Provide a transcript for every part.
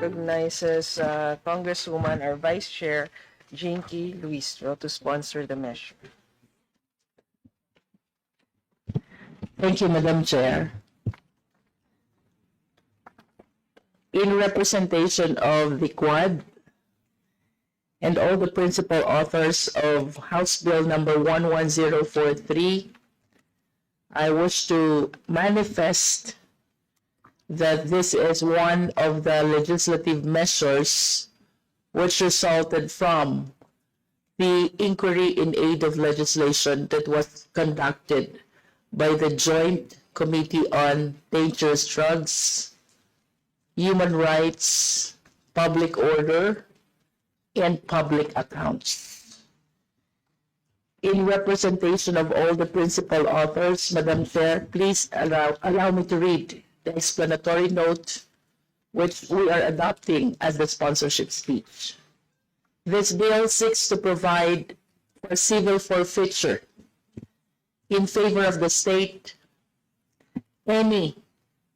recognizes Congresswoman or Vice Chair Jinky Luistro to sponsor the measure. Thank you, Madam Chair. In representation of the Quad and all the principal authors of House Bill number 11043, I wish to manifest that this is one of the legislative measures which resulted from the inquiry in aid of legislation that was conducted by the Joint Committee on Dangerous Drugs, Human Rights, Public Order, and Public Accounts. In representation of all the principal authors, Madam Chair, please allow me to read the explanatory note which we are adopting as the sponsorship speech. This bill seeks to provide for civil forfeiture in favor of the state any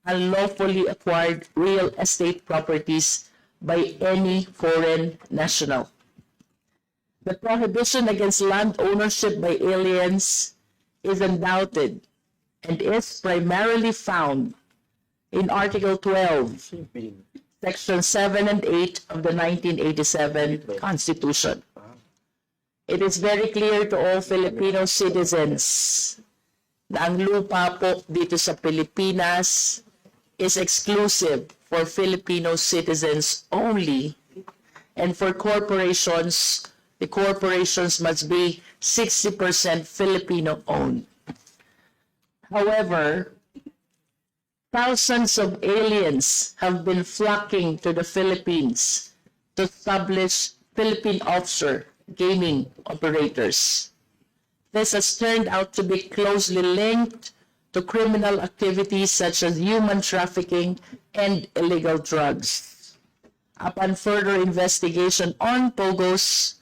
unlawfully acquired real estate properties by any foreign national. The prohibition against land ownership by aliens is undoubted and is primarily found in Article 12, Section 7 and 8 of the 1987 Constitution. It is very clear to all Filipino citizens na ang lupa po dito sa Pilipinas is exclusive for Filipino citizens only, and for corporations, the corporations must be 60% Filipino-owned. However, thousands of aliens have been flocking to the Philippines to establish Philippine offshore gaming operators. This has turned out to be closely linked to criminal activities such as human trafficking and illegal drugs. Upon further investigation on POGOs,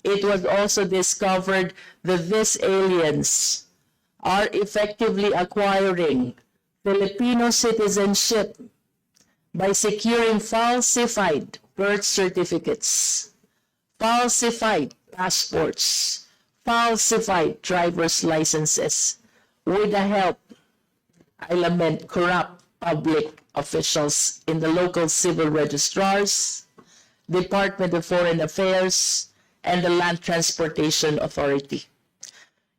it was also discovered that these aliens are effectively acquiring Filipino citizenship by securing falsified birth certificates, falsified passports, falsified driver's licenses, with the help, I lament, corrupt public officials in the local civil registrars, Department of Foreign Affairs, and the Land Transportation Authority.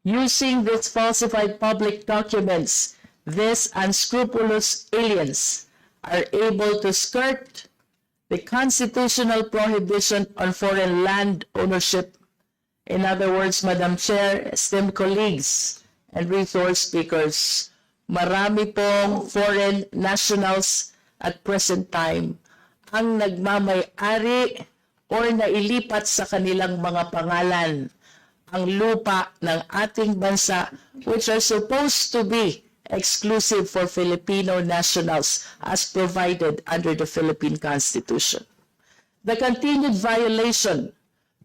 Using these falsified public documents, these unscrupulous aliens are able to skirt the constitutional prohibition on foreign land ownership. In other words, Madam Chair, esteemed colleagues, and resource speakers, marami pong foreign nationals at present time ang nagmamay-ari or nailipat sa kanilang mga pangalan ang lupa ng ating bansa, which are supposed to be exclusive for Filipino nationals as provided under the Philippine Constitution. The continued violation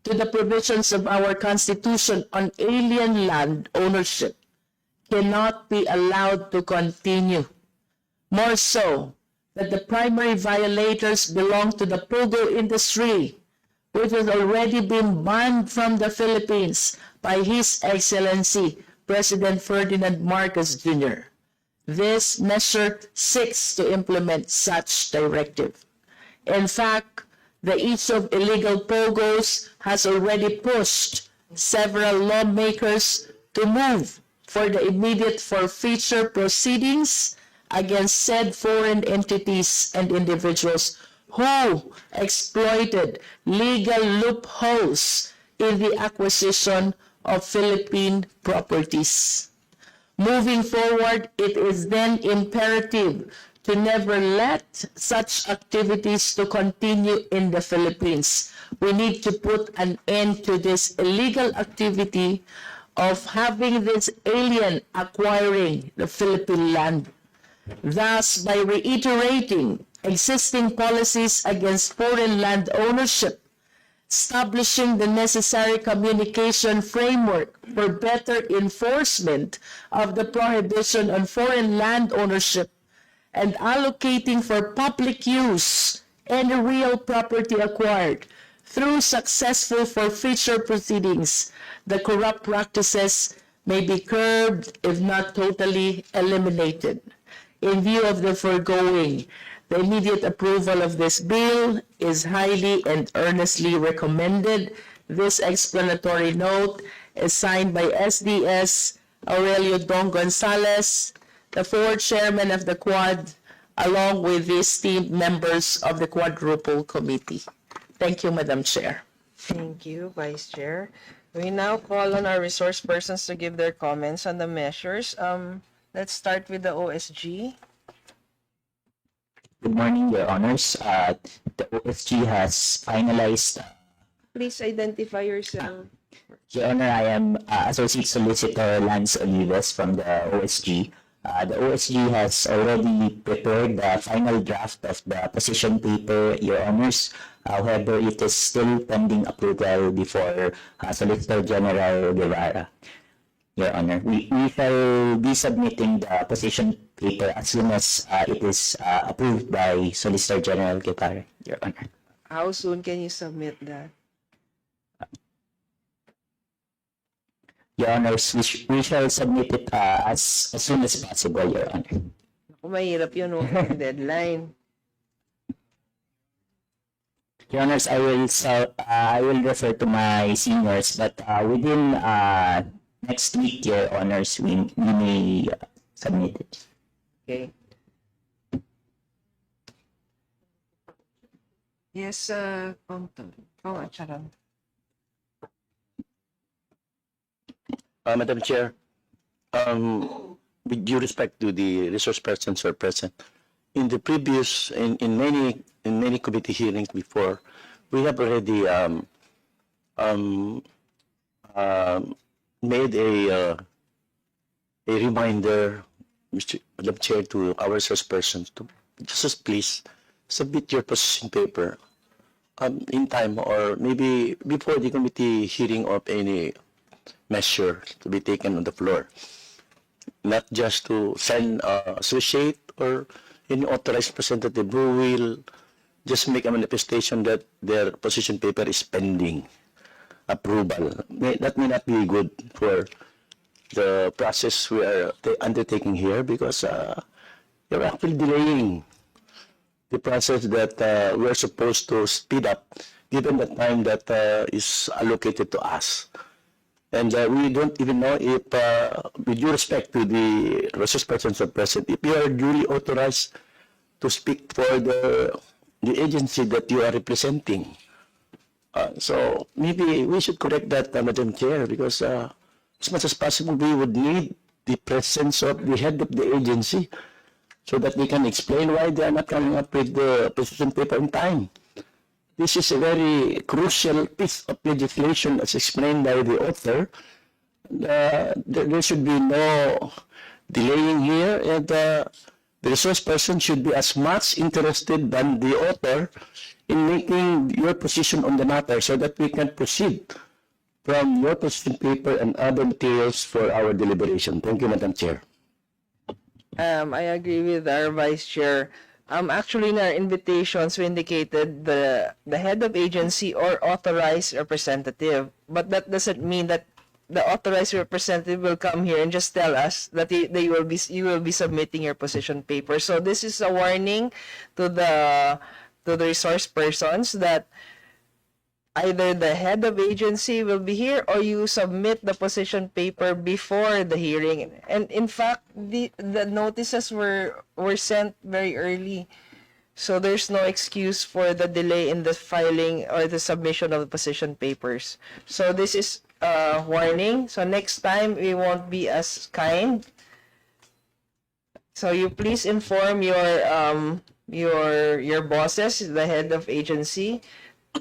to the provisions of our Constitution on alien land ownership cannot be allowed to continue. More so, that the primary violators belong to the POGO industry, which has already been banned from the Philippines by His Excellency President Ferdinand Marcos Jr. This measure seeks to implement such directive. In fact, the issue of illegal POGOs has already pushed several lawmakers to move for the immediate forfeiture proceedings against said foreign entities and individuals who exploited legal loopholes in the acquisition of Philippine properties. Moving forward, it is then imperative to never let such activities to continue in the Philippines. We need to put an end to this illegal activity of having this alien acquiring the Philippine land. Thus, by reiterating existing policies against foreign land ownership, establishing the necessary communication framework for better enforcement of the prohibition on foreign land ownership, and allocating for public use any real property acquired through successful forfeiture proceedings, the corrupt practices may be curbed if not totally eliminated. In view of the foregoing, the immediate approval of this bill is highly and earnestly recommended. This explanatory note is signed by SDS Aurelio Dong Gonzalez, the fourth chairman of the Quad, along with the esteemed members of the Quadruple Committee. Thank you, Madam Chair. Thank you, Vice Chair. We now call on our resource persons to give their comments on the measures. Let's start with the OSG. Good morning, Your Honors. The OSG has finalized. Please identify yourself. Your Honor, I am Associate Solicitor Lance Olives from the OSG. The OSG has already prepared the final draft of the position paper, Your Honors. However, it is still pending approval before Solicitor General Guevara. Your Honor, we shall be submitting the position paper as soon as it is approved by Solicitor General Guevara, Your Honor. How soon can you submit that? Your Honors, we shall submit it as soon as possible, Your Honor. Kung mahirap yun, yung deadline. Your Honors, I will refer to my seniors, but within next week, Your Honors, we may submit it. Okay. Yes, Charan. Madam Chair, with due respect to the resource persons who are present, in the previous, in many committee hearings before, we have already made a reminder, Madam Chair, to our resource persons to just please submit your position paper in time, or maybe before the committee hearing of any measure to be taken on the floor. Not just to send associate or any authorized representative who will just make a manifestation that their position paper is pending approval. That may not be good for the process we are undertaking here, because you're actually delaying the process that we're supposed to speed up given the time that is allocated to us. And we don't even know if, with due respect to the resource persons are present, if you are duly authorized to speak for the agency that you are representing. So maybe we should correct that, Madam Chair, because as much as possible, we would need the presence of the head of the agency so that we can explain why they are not coming up with the position paper in time. This is a very crucial piece of legislation, as explained by the author. There should be no delaying here, and the resource person should be as much interested than the author in making your position on the matter, so that we can proceed from your position paper and other materials for our deliberation. Thank you, Madam Chair. I agree with our Vice Chair. Actually, in our invitations, we indicated the head of agency or authorized representative. But that doesn't mean that the authorized representative will come here and just tell us that you will be submitting your position paper. So this is a warning to the resource persons that either the head of agency will be here or you submit the position paper before the hearing. And in fact, the notices were sent very early. So there's no excuse for the delay in the filing or the submission of the position papers. So this is a warning. So next time we won't be as kind. So you please inform your bosses, the head of agency,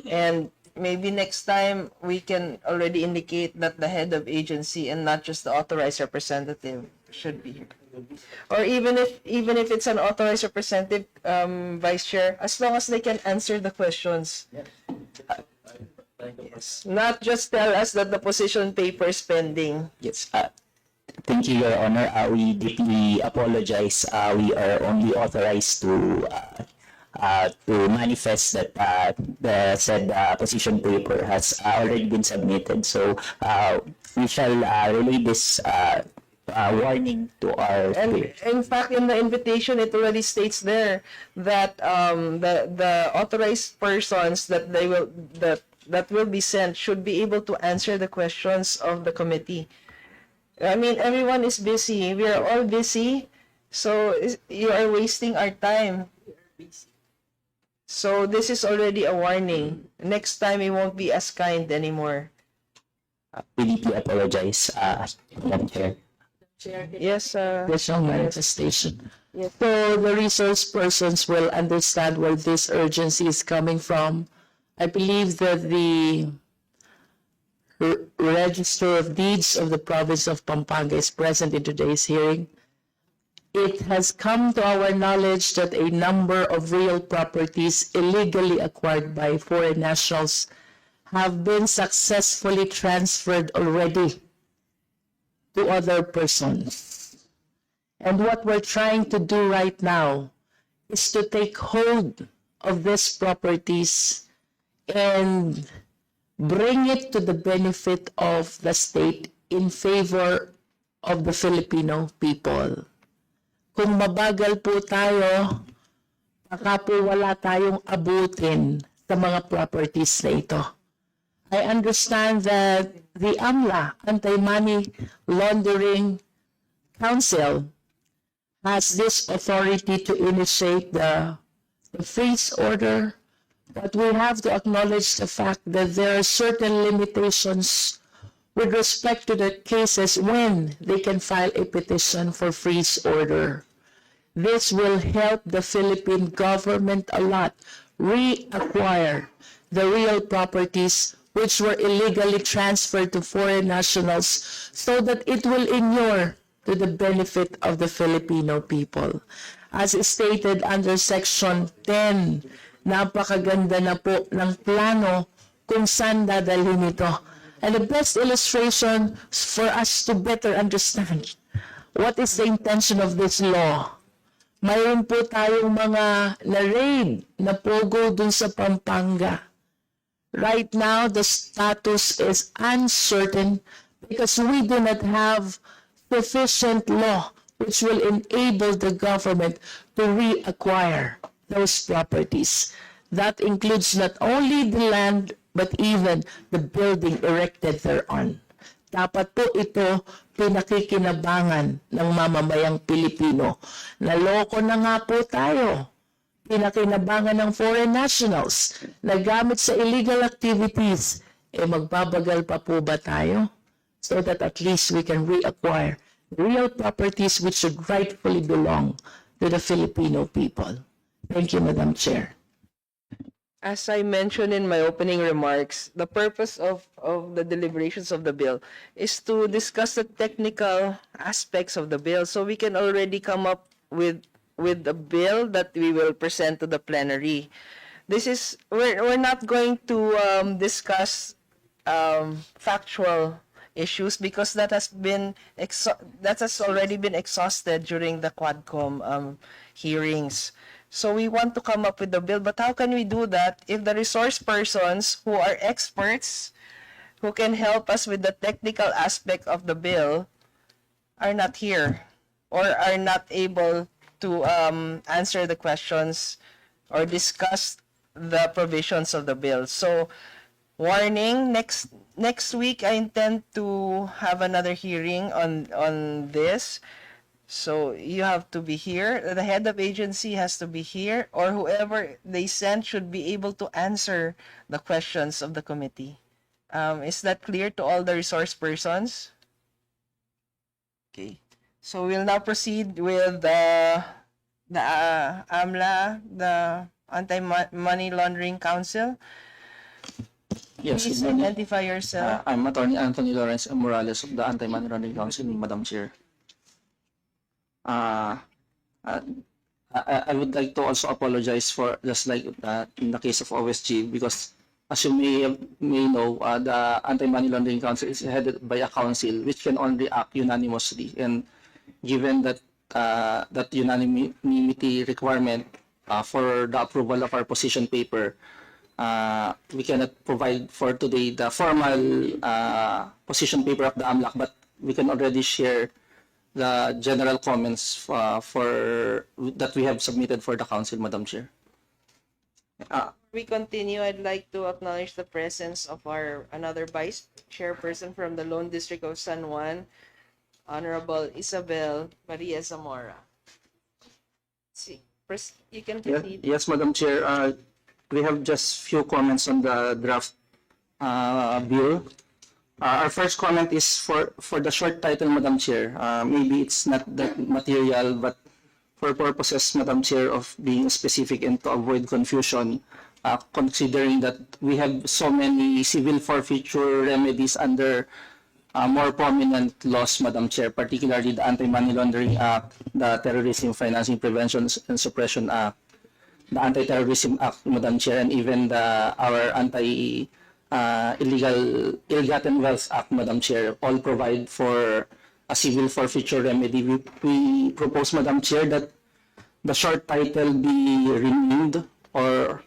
and maybe next time we can already indicate that the head of agency and not just the authorized representative should be here. Or even if it's an authorized representative, Vice Chair, as long as they can answer the questions. Yes. Not just tell us that the position paper is pending. Yes. Thank you, Your Honor. We deeply apologize. We are only authorized to to manifest that the said position paper has already been submitted. So we shall relay this warning to our And peers. in fact, in the invitation, it already states there that the authorized persons that that will be sent should be able to answer the questions of the committee. I mean, everyone is busy. We are all busy, so you are wasting our time. So this is already a warning. Next time, we won't be as kind anymore. We deeply apologize, Madam Chair. Yes, Additional manifestation. So the resource persons will understand where this urgency is coming from. I believe that the Register of Deeds of the province of Pampanga is present in today's hearing. It has come to our knowledge that a number of real properties illegally acquired by foreign nationals have been successfully transferred already to other persons. And what we're trying to do right now is to take hold of these properties and bring it to the benefit of the state in favor of the Filipino people. Kung mabagal po tayo, baka po wala tayong abutin sa mga properties na ito. I understand that the AMLA, Anti-Money Laundering Council, has this authority to initiate the freeze order, but we have to acknowledge the fact that there are certain limitations with respect to the cases when they can file a petition for freeze order. This will help the Philippine government a lot reacquire the real properties which were illegally transferred to foreign nationals so that it will inure to the benefit of the Filipino people. As stated under Section 10, napakaganda na po ng plano kung saan dadalhin ito. And the best illustration for us to better understand what is the intention of this law. Mayroon po tayong mga na-raid na pogo dun sa Pampanga. Right now, the status is uncertain because we do not have sufficient law which will enable the government to reacquire those properties. That includes not only the land, but even the building erected thereon. Dapat po ito pinakikinabangan ng mamamayang Pilipino. Naloko na nga po tayo. Pinakinabangan ng foreign nationals na gamit sa illegal activities. Magbabagal pa po ba tayo? So that at least we can reacquire real properties which should rightfully belong to the Filipino people. Thank you, Madam Chair. as I mentioned in my opening remarks, the purpose of the deliberations of the bill is to discuss the technical aspects of the bill so we can already come up with a bill that we will present to the plenary. This is, we're not going to discuss factual issues because that has already been exhausted during the Quadcom hearings. So we want to come up with the bill, but how can we do that if the resource persons who are experts, who can help us with the technical aspect of the bill, are not here or are not able to answer the questions or discuss the provisions of the bill? So, warning, next week I intend to have another hearing on this. So you have to be here. The head of agency has to be here, or whoever they send should be able to answer the questions of the committee. Is that clear to all the resource persons? Okay. So we'll now proceed with the AMLA, the Anti-Money Laundering Council. Yes, Please good morning. identify yourself. I'm Attorney Anthony Lawrence Morales of the Anti-Money Laundering Council, Madam Chair. I would like to also apologize for just like in the case of OSG, because as you may know, the Anti-Money Laundering Council is headed by a council which can only act unanimously, and given that that unanimity requirement, for the approval of our position paper, we cannot provide for today the formal position paper of the AMLAC, but we can already share the general comments for that we have submitted for the council, Madam Chair. We continue. I'd like to acknowledge the presence of our another vice chairperson from the Lone District of San Juan, Honorable Isabel Maria Zamora. See, you can proceed. Yes, Madam Chair. We have just few comments on the draft bill. Our first comment is for the short title, Madam Chair. Maybe it's not that material, but for purposes, Madam Chair, of being specific and to avoid confusion, considering that we have so many civil forfeiture remedies under more prominent laws, Madam Chair, particularly the Anti-Money Laundering Act, the Terrorism Financing Prevention and Suppression Act, the Anti-Terrorism Act, Madam Chair, and even our Ill-Gotten Wealth Act, Madam Chair, all provide for a civil forfeiture remedy. We propose, Madam Chair, that the short title be renamed or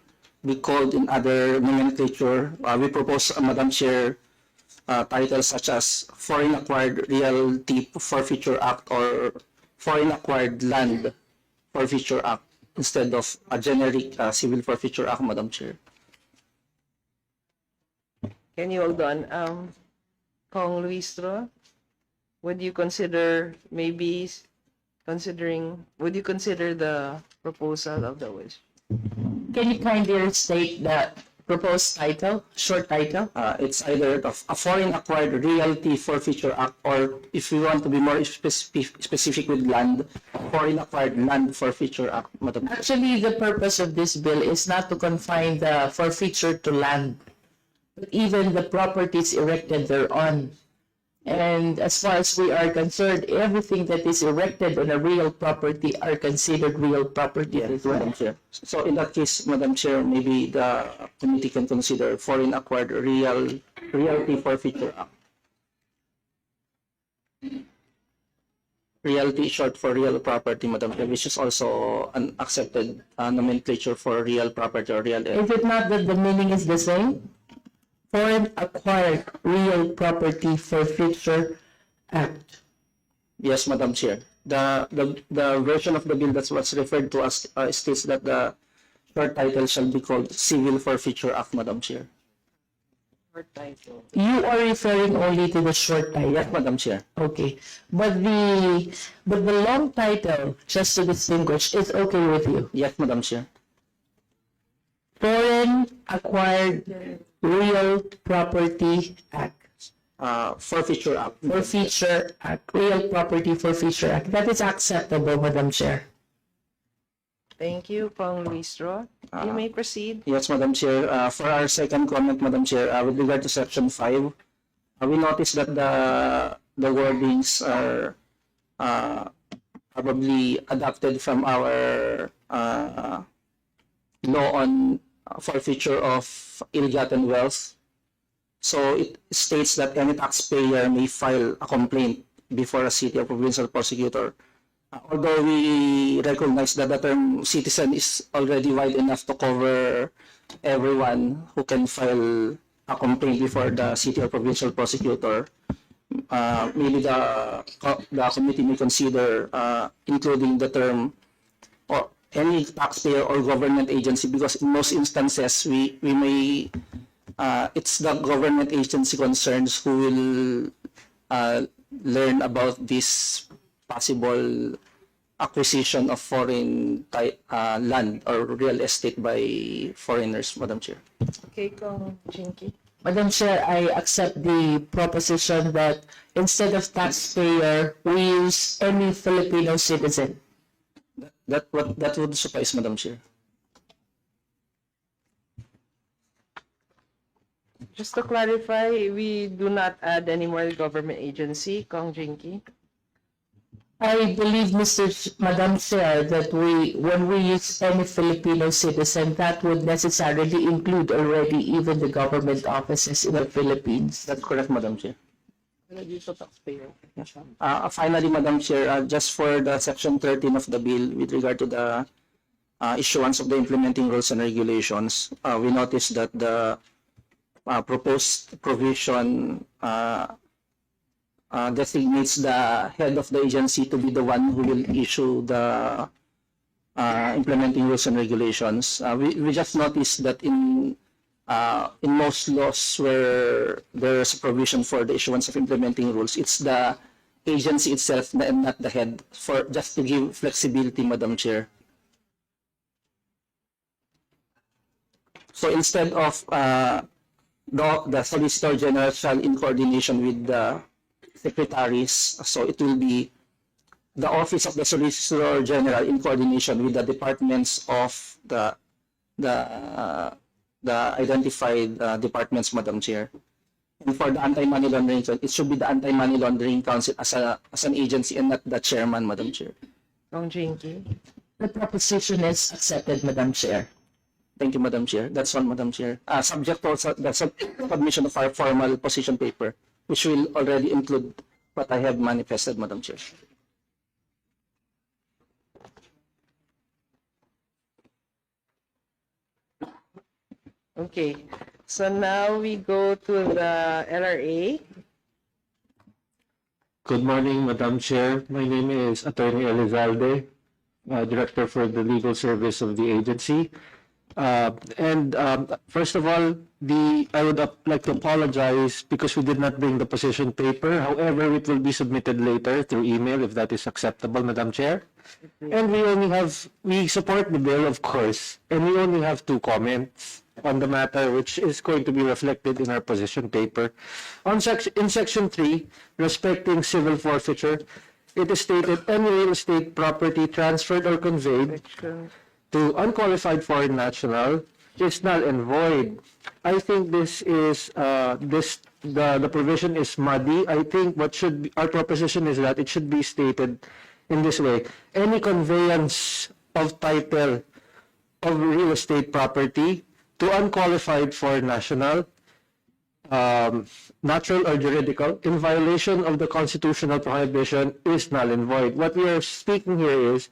be called in other nomenclature. We propose, Madam Chair, titles such as Foreign Acquired Realty Forfeiture Act or Foreign Acquired Land Forfeiture Act instead of a generic Civil Forfeiture Act, Madam Chair. Can you hold on? Kong Luistro, would you consider would you consider the proposal of the wish? Can you kindly state the proposed title, short title? It's either a Foreign Acquired Realty Forfeiture Act, or if we want to be more specific with land, Foreign Acquired Land Forfeiture Act, Madam Chair. Actually, the purpose of this bill is not to confine the forfeiture to land, but even the properties erected thereon. And as far as we are concerned, everything that is erected on a real property are considered real property as well. Madam Chair. So in that case, Madam Chair, maybe the committee can consider Foreign Acquired Realty Forfeiture Act. Realty is short for real property, Madam Chair, which is also an accepted nomenclature for real property or real estate. Is it not that the meaning is the same? Foreign Acquired Real Property Forfeiture Act. Yes, Madam Chair. The version of the bill that's what's referred to as states that the short title shall be called Civil Forfeiture Act, Madam Chair. Short title. You are referring only to the short title. Yes, Madam Chair. Okay. But the long title, just to distinguish, is okay with you. Yes, Madam Chair. Foreign Acquired Real Property Act. Forfeiture Act. Forfeiture Act. Real Property Forfeiture Act. That is acceptable, Madam Chair. Thank you, Kong Luistro. You may proceed. Yes, Madam Chair. For our second comment, Madam Chair, with regard to Section 5, we noticed that the wordings are probably adapted from our law on forfeiture of ill-gotten wealth. So it states that any taxpayer may file a complaint before a city or provincial prosecutor. Although we recognize that the term citizen is already wide enough to cover everyone who can file a complaint before the city or provincial prosecutor, maybe the committee may consider including the term or any taxpayer or government agency, because in most instances we may it's the government agency concerns who will learn about this possible acquisition of foreign land or real estate by foreigners, Madam Chair. Okay, Kong Jinky. Madam Chair, I accept the proposition that instead of taxpayer, we use any Filipino citizen. That would suffice, Madam Chair. Just to clarify, we do not add any more government agency, Kong Jinky. I believe, Madam Chair, that when we use any Filipino citizen, that would necessarily include already even the government offices in the Philippines. That's correct, Madam Chair. Finally, Madam Chair, just for the Section 13 of the bill with regard to the issuance of the implementing rules and regulations, we noticed that the proposed provision designates the head of the agency to be the one who will issue the implementing rules and regulations. We just noticed that in most laws where there's a provision for the issuance of implementing rules, it's the agency itself and not the head, for just to give flexibility, Madam Chair. So instead of the Solicitor General shall, in coordination with the secretaries, so it will be the Office of the Solicitor General in coordination with the departments of the identified departments, Madam Chair. And for the Anti-Money Laundering, it should be the Anti-Money Laundering Council as an agency and not the chairman, Madam Chair. Kong Jinky. The proposition is accepted, Madam Chair. Thank you, Madam Chair. That's all, Madam Chair. Subject to also the submission of our formal position paper, which will already include what I have manifested, Madam Chair. Okay, so now we go to the LRA. Good morning, Madam Chair. My name is Atty. Elizalde, Director for the Legal Service of the agency. First of all, I would like to apologize because we did not bring the position paper. However, it will be submitted later through email if that is acceptable, Madam Chair. And we support the bill, of course, and we only have 2 comments on the matter, which is going to be reflected in our position paper. In Section 3, respecting civil forfeiture, it is stated any real estate property transferred or conveyed to unqualified foreign national is null and void. I think this is the provision is muddy. I think our proposition is that it should be stated in this way: any conveyance of title of real estate property to unqualified foreign national, natural or juridical, in violation of the constitutional prohibition is null and void. What we are speaking here is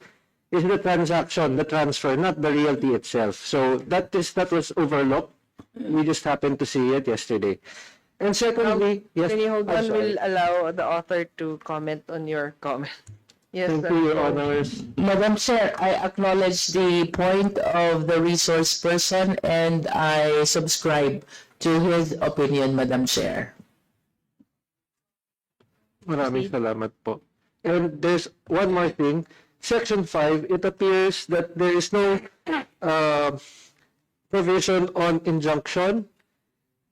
the transaction, the transfer, not the realty itself. So that was overlooked. We just happened to see it yesterday. And secondly, yes, Can you hold I'm on? sorry. We'll allow the author to comment on your comment. Yes, Thank you, Your Honors. Madam Chair, I acknowledge the point of the resource person and I subscribe to his opinion, Madam Chair. Maraming salamat po. And there's one more thing. Section 5, it appears that there is no provision on injunction.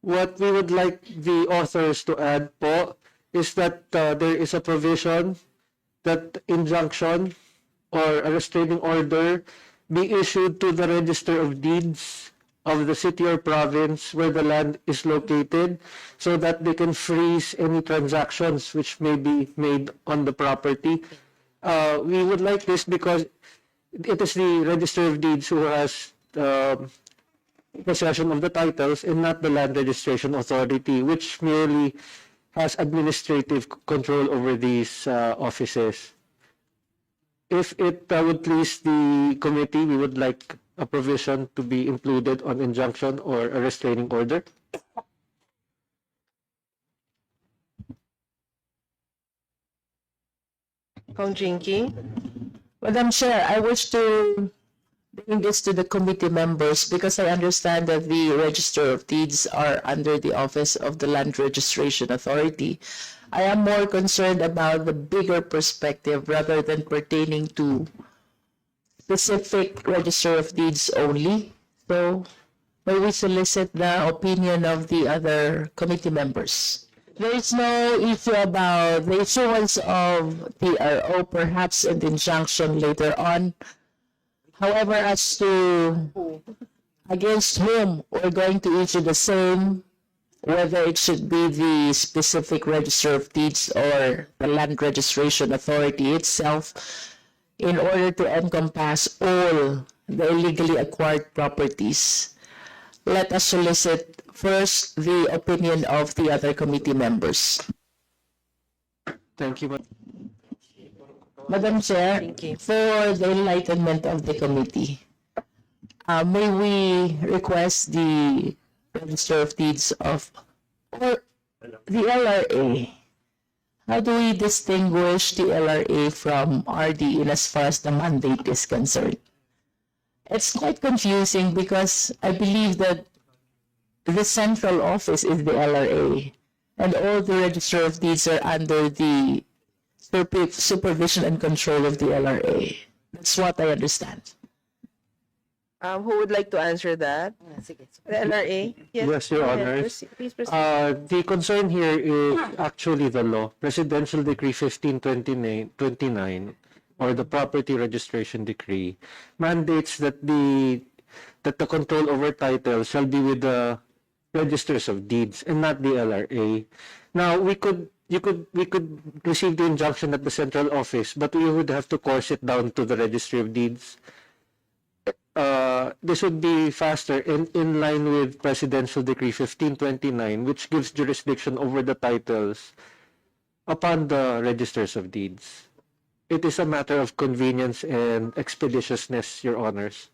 What we would like the authors to add po is that there is a provision that injunction or a restraining order be issued to the Register of Deeds of the city or province where the land is located, so that they can freeze any transactions which may be made on the property. We would like this because it is the Register of Deeds who has possession of the titles and not the Land Registration Authority, which merely has administrative control over these offices. If it would please the committee, we would like a provision to be included on injunction or a restraining order. Kong Jinky. Madam Chair, I wish to bring this to the committee members because I understand that the Register of Deeds are under the Office of the Land Registration Authority. I am more concerned about the bigger perspective rather than pertaining to specific Register of Deeds only. So, may we solicit the opinion of the other committee members? There is no issue about the issuance of TRO, perhaps an injunction later on. However, as to against whom we're going to issue the same, whether it should be the specific Register of Deeds or the Land Registration Authority itself, in order to encompass all the illegally acquired properties, let us solicit first the opinion of the other committee members. Thank you. Madam Chair, Thank you. for the enlightenment of the committee, may we request the Register of Deeds of, or the LRA? How do we distinguish the LRA from RD in as far as the mandate is concerned? It's quite confusing because I believe that the central office is the LRA and all the Register of Deeds are under the supervision and control of the LRA. That's what I understand. Who would like to answer that? The LRA? Yes, Your go ahead. Honors. Please proceed. The concern here is actually the law, Presidential Decree 1529, or the Property Registration Decree, mandates that the control over titles shall be with the registers of deeds and not the LRA. Now, we could receive the injunction at the central office, but we would have to course it down to the Registry of Deeds. This would be faster in line with Presidential Decree 1529, which gives jurisdiction over the titles upon the registers of deeds. It is a matter of convenience and expeditiousness, Your Honors.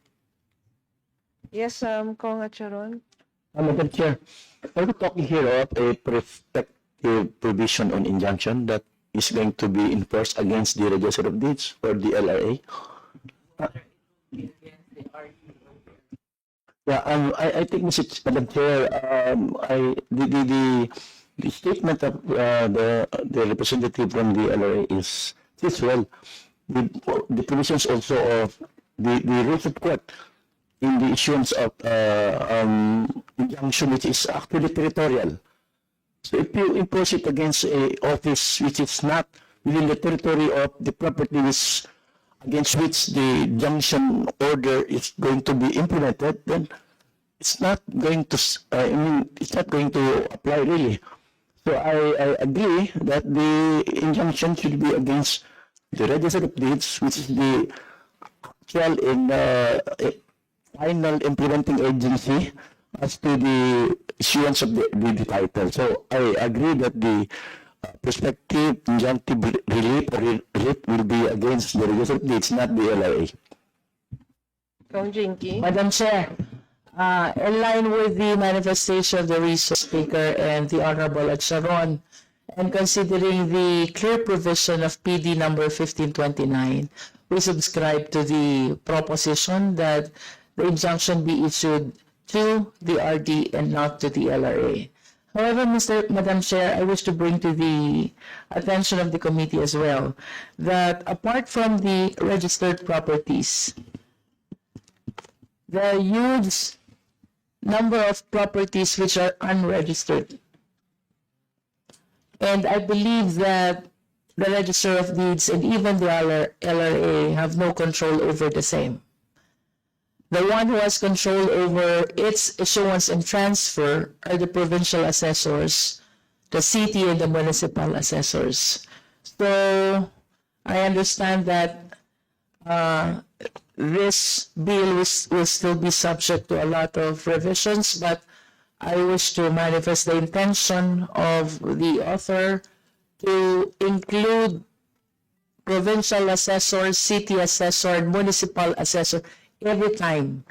Yes, Kong at Sharon. Madam Chair, are we talking here of a prospective provision on injunction that is going to be enforced against the Register of Deeds or the LRA? Yeah, I think, Madam Chair, the statement of the representative from the LRA is well. The provisions also of the rules of court in the issuance of injunction, which is actually territorial. So if you impose it against a office which is not within the territory of the properties against which the injunction order is going to be implemented, then it's not going to, it's not going to apply really. So I agree that the injunction should be against the Register of Deeds, which is the actual and final implementing agency as to the issuance of the title. So I agree that the prospective injunctive relief will be against the Register of Deeds, not the LRA. Kong Jinky. Madam Chair, in line with the manifestation of the resource speaker and the Honorable Sharon, and considering the clear provision of PD number 1529, we subscribe to the proposition that the injunction be issued to the RD and not to the LRA. However, Madam Chair, I wish to bring to the attention of the committee as well that apart from the registered properties, there are huge number of properties which are unregistered. And I believe that the Register of Deeds and even the LRA have no control over the same. The one who has control over its issuance and transfer are the provincial assessors, the city and the municipal assessors. So I understand that this bill will still be subject to a lot of revisions, but I wish to manifest the intention of the author to include provincial assessor, city assessor, and municipal assessor every time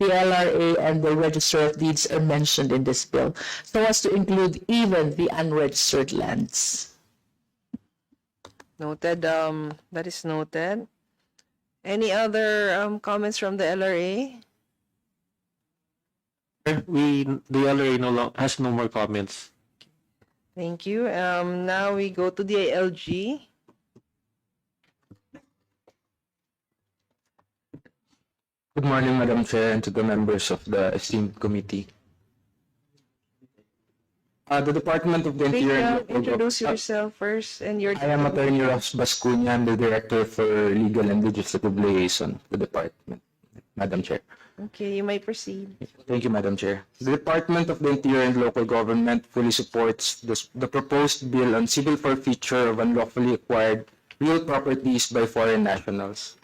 the LRA and the Register of Deeds are mentioned in this bill, so as to include even the unregistered lands. Noted. That is noted. Any other comments from the LRA? The LRA has no more comments. Thank you. Now we go to the ALG. Good morning, Madam Chair, and to the members of the esteemed committee. The Department of the Please Interior... introduce yourself first and your... I am Atty. Ross Bascuña, I'm the Director for Legal and Legislative Liaison, the Department, Madam Chair. Okay, you may proceed. Thank you, Madam Chair. The Department of the Interior and Local Government fully supports the proposed bill on civil forfeiture of unlawfully acquired real properties by foreign nationals.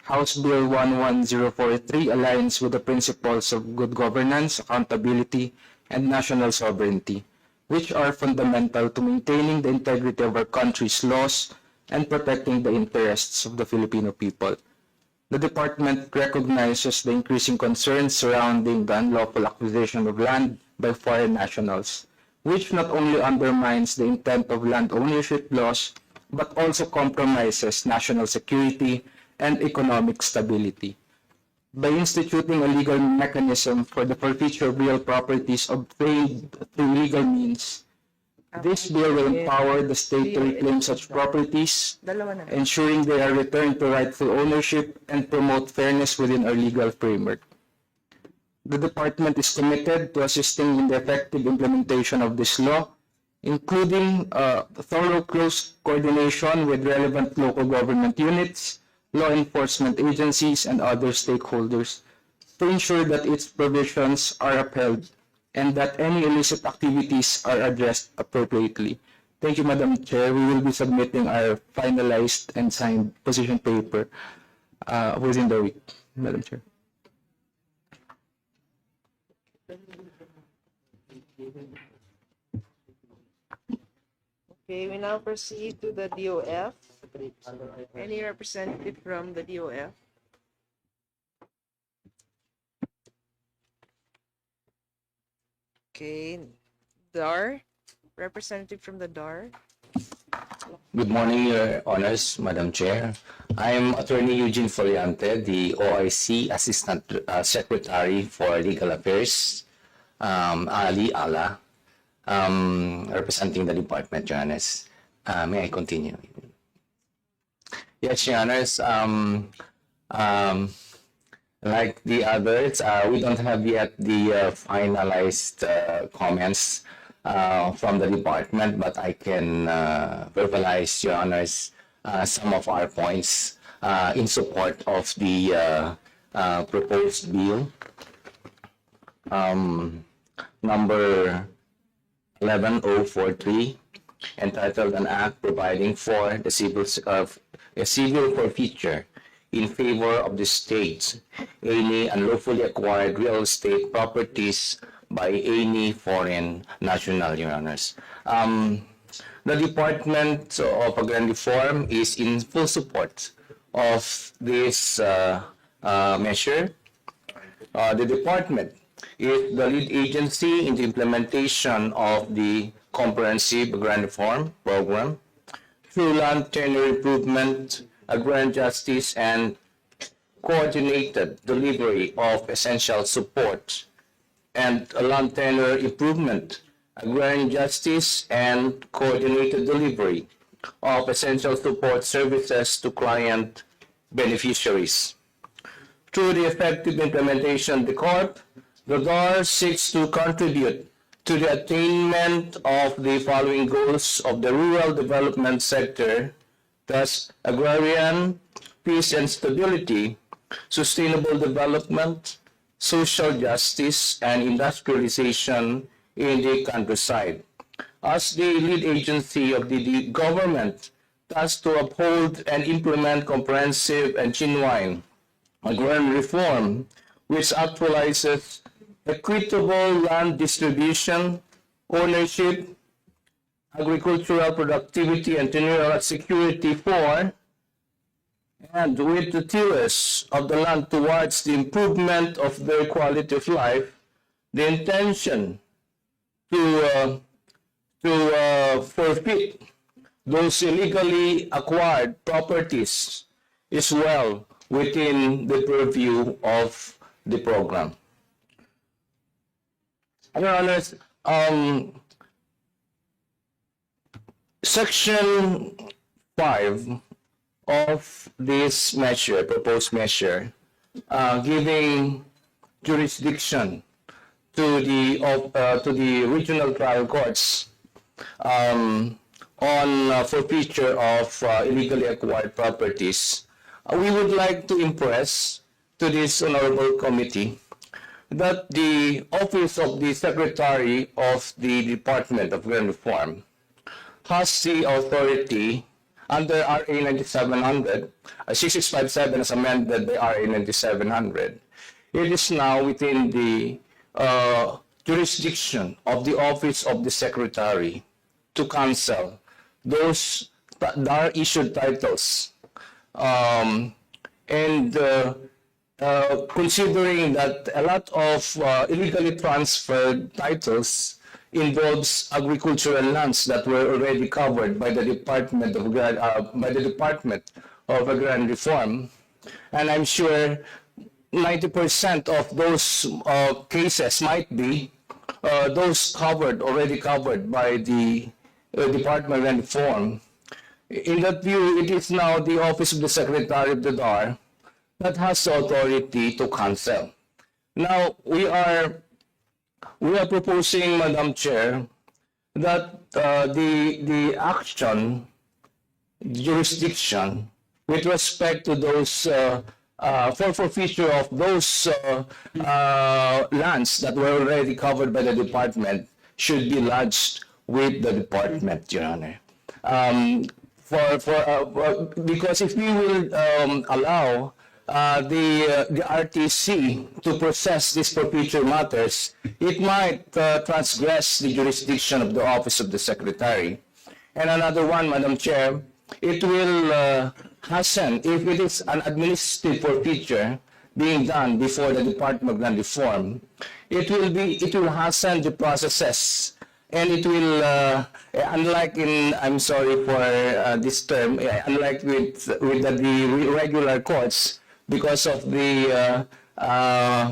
House Bill 11043 aligns with the principles of good governance, accountability, and national sovereignty, which are fundamental to maintaining the integrity of our country's laws and protecting the interests of the Filipino people. The department recognizes the increasing concerns surrounding the unlawful acquisition of land by foreign nationals, which not only undermines the intent of land ownership laws, but also compromises national security and economic stability. By instituting a legal mechanism for the forfeiture of real properties obtained through legal means, this bill will empower the state to reclaim such properties, ensuring they are returned to rightful ownership and promote fairness within our legal framework. The department is committed to assisting in the effective implementation of this law, including thorough close coordination with relevant local government units, law enforcement agencies, and other stakeholders to ensure that its provisions are upheld and that any illicit activities are addressed appropriately. Thank you, Madam Chair. We will be submitting our finalized and signed position paper within the week, Madam Chair. Okay, we now proceed to the DOF. Any representative from the DOF? Okay, DAR, representative from the DAR. Good morning, Your Honors, Madam Chair. I am Attorney Eugene Foliante, the OIC Assistant Secretary for Legal Affairs, Ali Ala, representing the department, Your Honors. May I continue? Yes, Your Honors. Like the others, we don't have yet the finalized comments from the department, but I can verbalize, Your Honors, some of our points in support of the proposed bill. Number 11043, entitled An Act Providing for the Civil Forfeiture in favor of the state, any unlawfully acquired real estate properties by any foreign national, Your Honors. The Department of Agrarian Reform is in full support of this measure. The department is the lead agency in the implementation of the Comprehensive Agrarian Reform Program through land tenure improvement, agrarian justice, and coordinated delivery of essential support, and land tenure improvement, agrarian justice, and coordinated delivery of essential support services to client beneficiaries. Through the effective implementation of the CORP, the DAR seeks to contribute to the attainment of the following goals of the rural development sector, thus agrarian, peace and stability, sustainable development, social justice, and industrialization in the countryside. As the lead agency of the government, thus to uphold and implement comprehensive and genuine agrarian reform, which actualizes equitable land distribution, ownership, agricultural productivity, and tenure security for, and with the tillers of the land towards the improvement of their quality of life, the intention to forfeit those illegally acquired properties is well within the purview of the program. Your Honors, Section 5 of this measure, proposed measure, giving jurisdiction to the regional trial courts on forfeiture of illegally acquired properties, we would like to impress to this honorable committee that the Office of the Secretary of the Department of Agrarian Reform has the authority under RA 9700, 6657 as amended by RA 9700. It is now within the jurisdiction of the Office of the Secretary to cancel those that are issued titles And considering that a lot of illegally transferred titles involves agricultural lands that were already covered by the Department of Agrarian Reform, and I'm sure 90% of those cases might be those already covered by the Department of Reform. In that view, it is now the Office of the Secretary of the DAR that has the authority to cancel. Now, we are proposing, Madam Chair, that the action, jurisdiction, with respect to those for forfeiture of those lands that were already covered by the department should be lodged with the department, Your Honor. Because if we will allow the RTC to process these forfeiture matters, it might transgress the jurisdiction of the Office of the Secretary. And another one, Madam Chair, it will hasten, if it is an administrative forfeiture being done before the Department of Agrarian Reform, it will hasten the processes, and it will, unlike in, I'm sorry for this term, unlike with the regular courts, because of the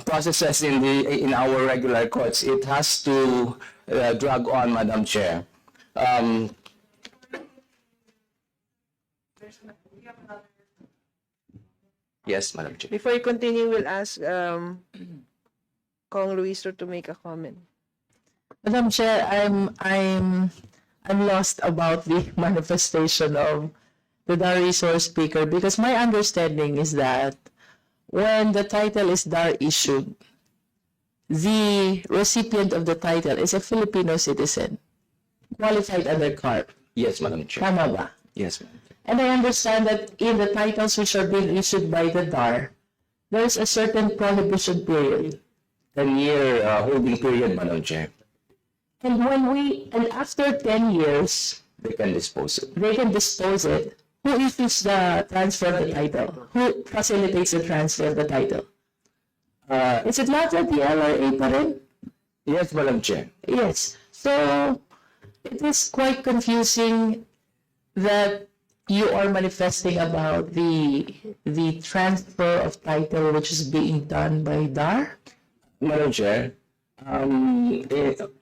processes in our regular courts, it has to drag on, Madam Chair. Yes, Madam Chair. Before you continue, we'll ask Kong Luistro to make a comment. Madam Chair, I'm lost about the manifestation of the DAR resource speaker, because my understanding is that when the title is DAR issued, the recipient of the title is a Filipino citizen qualified under CARP. Yes, Madam Chair. Tama ba? Yes, Madam Chair. And I understand that in the titles which are being issued by the DAR, there is a certain prohibition period. 10-year holding period, Madam Chair. And after 10 years, They can dispose it. they can dispose it. Who issues the transfer of the title? Who facilitates the transfer of the title? Is it not at the LRA pa rin? Yes, Madam Chair. Yes. So, it is quite confusing that you are manifesting about the transfer of title which is being done by DAR. Madam Chair,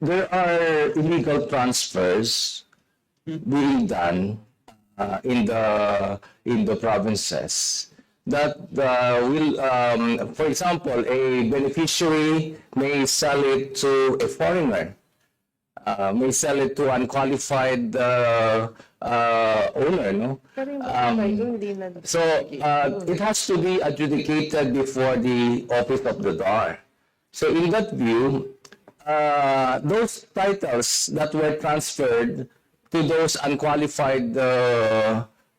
there are illegal transfers being done in the provinces that will, for example, a beneficiary may sell it to a foreigner, may sell it to unqualified owner, no? So it has to be adjudicated before the Office of the DAR. So in that view, those titles that were transferred to those unqualified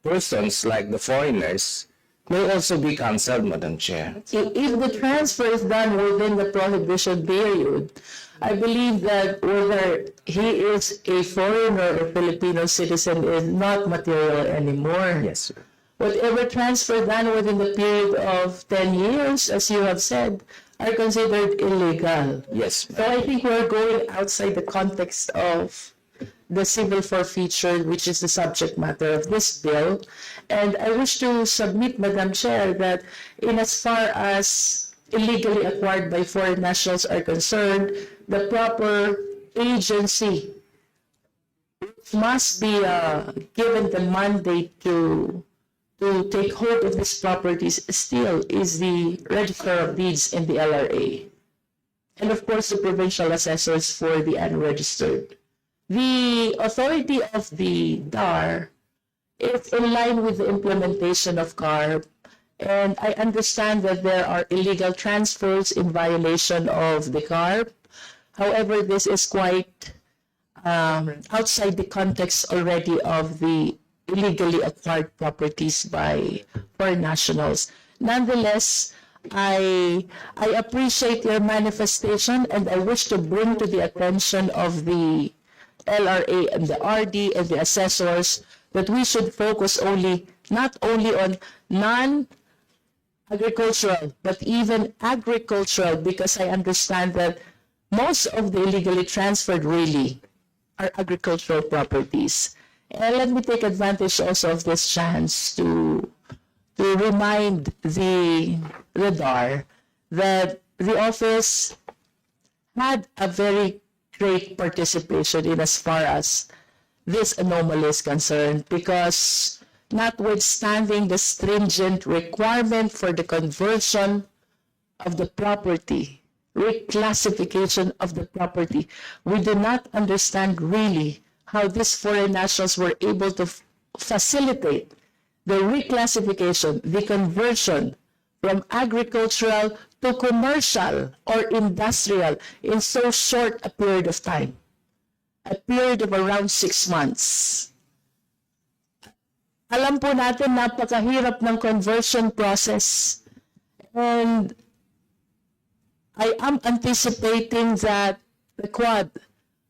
persons like the foreigners may also be cancelled, Madam Chair. If the transfer is done within the prohibition period, I believe that whether he is a foreigner or Filipino citizen is not material anymore. Yes, sir. Whatever transfer done within the period of 10 years, as you have said, are considered illegal. Yes, So I think we're going outside the context of the civil forfeiture, which is the subject matter of this bill. And I wish to submit, Madam Chair, that in as far as illegally acquired by foreign nationals are concerned, the proper agency must be given the mandate to take hold of these properties still is the Register of Deeds in the LRA. And of course, the provincial assessors for the unregistered. The authority of the DAR is in line with the implementation of CARP, and I understand that there are illegal transfers in violation of the CARP. However, this is quite outside the context already of the illegally acquired properties by foreign nationals. Nonetheless, I appreciate your manifestation, and I wish to bring to the attention of the LRA and the RD and the assessors that we should focus not only on agricultural, but even agricultural, because I understand that most of the illegally transferred really are agricultural properties. And let me take advantage also of this chance to remind the DAR that the office had a very great participation in as far as this anomaly is concerned, because notwithstanding the stringent requirement for the conversion of the property, reclassification of the property, we do not understand really how these foreign nationals were able to facilitate the reclassification, the conversion from agricultural to commercial or industrial in so short a period of time, a period of around 6 months. Alam po natin, napakahirap ng conversion process. And I am anticipating that the Quad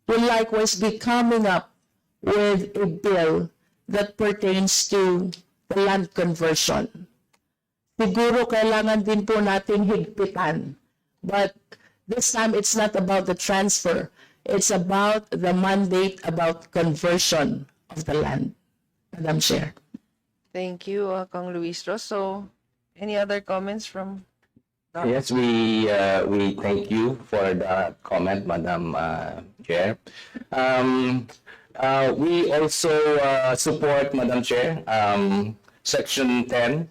will likewise be coming up with a bill that pertains to the land conversion. Siguro kailangan din po natin higpitan. But this time, it's not about the transfer. It's about the mandate about conversion of the land. Madam Chair. Thank you, Kong Luistro. So, any other comments from? Yes, we thank you for the comment, Madam Chair. We also support, Madam Chair, Section 10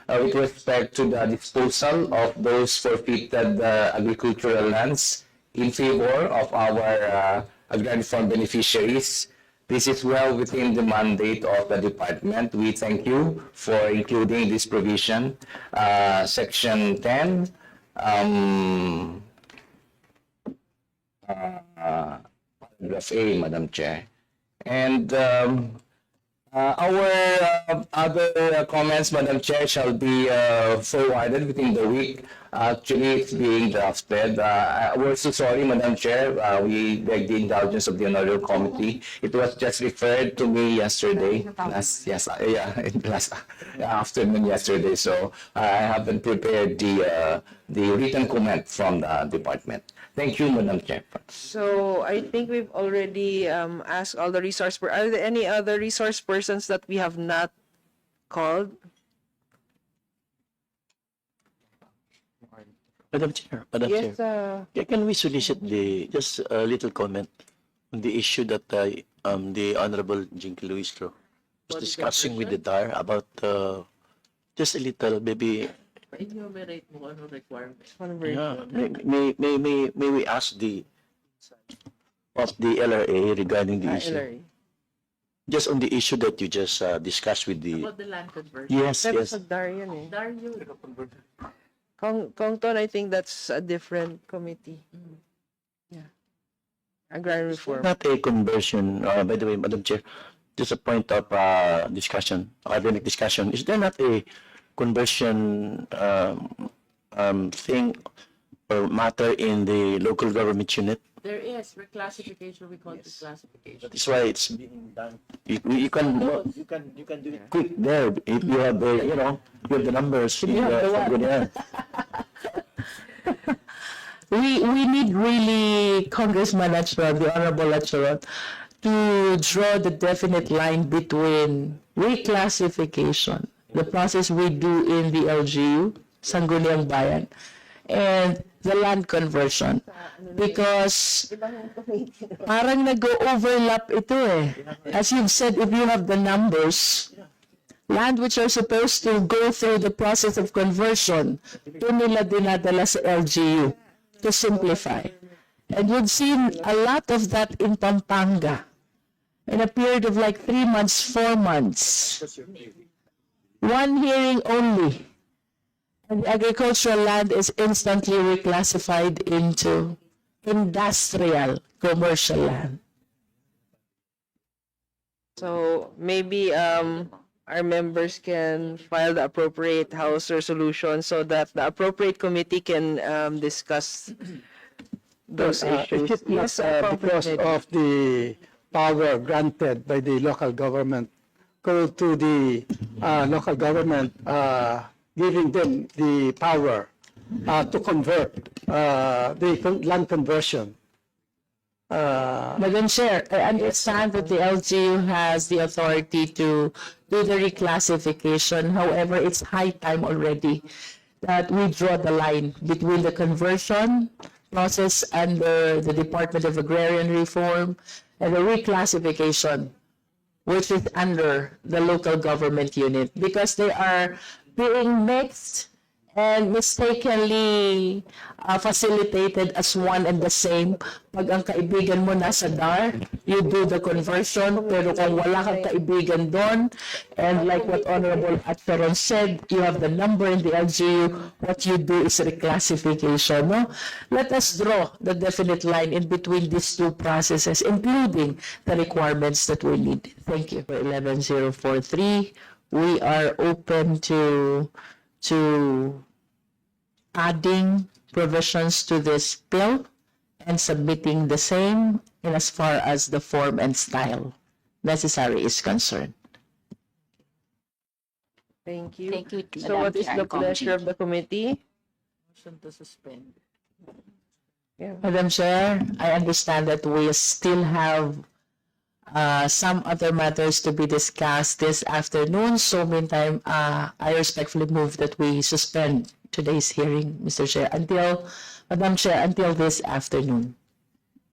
with respect to the disposal of those forfeited agricultural lands in favor of our agrarian reform beneficiaries. This is well within the mandate of the department. We thank you for including this provision. Section 10, paragraph A, Madam Chair. And our other comments, Madam Chair, shall be forwarded within the week. Actually, it's being drafted. We're so sorry, Madam Chair. We beg the indulgence of the Honorable Committee. It was just referred to me yesterday. Last afternoon yesterday. So I haven't prepared the written comment from the department. Thank you, Madam Chair. So, I think we've already asked all the resource persons. Are there any other resource persons that we have not called? Madam Chair, Yes, can we solicit just a little comment on the issue that the Honorable Jinky Luistro was discussing with the DAR about just a little, maybe. Enumerate mo ano requirement. Yeah, may we ask the LRA regarding the issue, LRA. just on the issue that you just discussed with the. About the land conversion. Yes, Pero yes. sa DAR yun eh. Dario. Kong Ton, I think that's a different committee. Yeah. Agrarian Reform. Not a conversion. By the way, Madam Chair, just a point of discussion, academic discussion. Is there not a conversion thing or matter in the local government unit? There is reclassification. We call it reclassification. That's why it's being done. You can do it quick there if you have the you have the numbers. We need really Congressman Atty, the Honorable Atty, to draw the definite line between reclassification, the process we do in the LGU, Sangguniang Bayan, and the land conversion. Because parang nag-overlap ito eh. As you've said, if you have the numbers, land which are supposed to go through the process of conversion, doon nila dinadala sa LGU to simplify. And you've seen a lot of that in Pampanga in a period of like 3 months, 4 months. One hearing only. And the agricultural land is instantly reclassified into industrial commercial land. So maybe our members can file the appropriate House resolution so that the appropriate committee can discuss those issues. Is it not because of the power granted by the local government go to the local government giving them the power to convert land conversion. Madam Chair, I understand that the LGU has the authority to do the reclassification. However, it's high time already that we draw the line between the conversion process under the Department of Agrarian Reform and the reclassification, which is under the local government unit, because they are being mixed and mistakenly facilitated as one and the same. Pag ang kaibigan mo nasa DAR, you do the conversion, pero kung wala kang kaibigan doon, and like what Honorable Atty said, you have the number in the LGU, what you do is reclassification. No? Let us draw the definite line in between these two processes, including the requirements that we need. Thank you. For 11043, we are open to adding provisions to this bill and submitting the same in as far as the form and style necessary is concerned. Thank you. Thank you, So what is the pleasure of the committee? Motion to suspend. Yeah. Madam Chair, I understand that we still have some other matters to be discussed this afternoon. So meantime, I respectfully move that we suspend today's hearing, Mr. Chair, until, Madam Chair, until this afternoon.